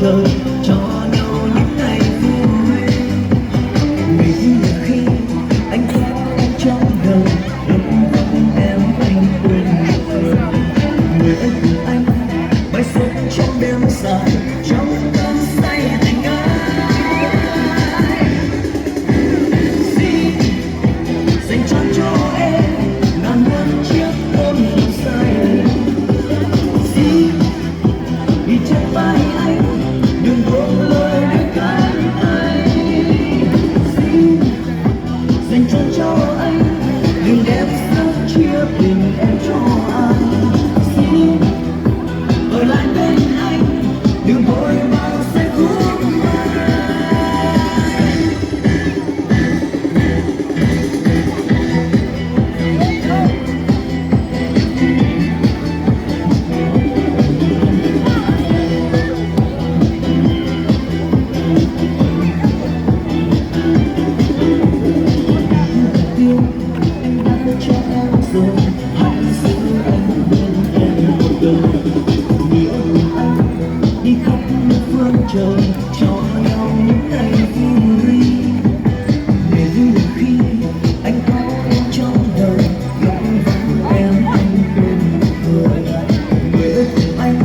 giờ cho nhau những ngày vui. Mình là khi anh có em trong đời, lúc vắng em anh quên người ơi cùng anh bay xuống trong đêm dài, trong cơn say tình ai. Xin dành trọn cho em ngàn muôn chiếc ôm hôn say. Xin ghi trên vai anh đừng buông lời để cánh tay. Xin dành trọn cho anh đừng đem giấc chia tình em cho ai. Xin ở lại bên anh đừng vội mang say khúc mai. Anh đã cho em rồi, hãy giữ anh bên em một đời. Nghĩa cùng anh đi khắp muôn phương trời, cho nhau những ngày vui. Để vui là khi anh có em trong đời, lúc vắng em anh quên người. Người ơi cùng anh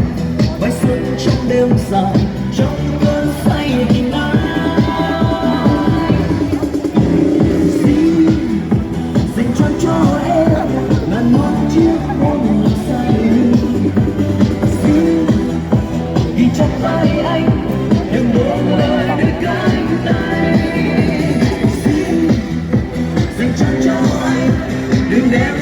bay xuống trong đêm dài, trong cơn say tình ai. Xin dành trọn cho em ngàn muôn chiếc hôn say. Xin ghi chặt vai anh đừng buông lời để cánh tay. Xin dành trọn cho anh đừng đem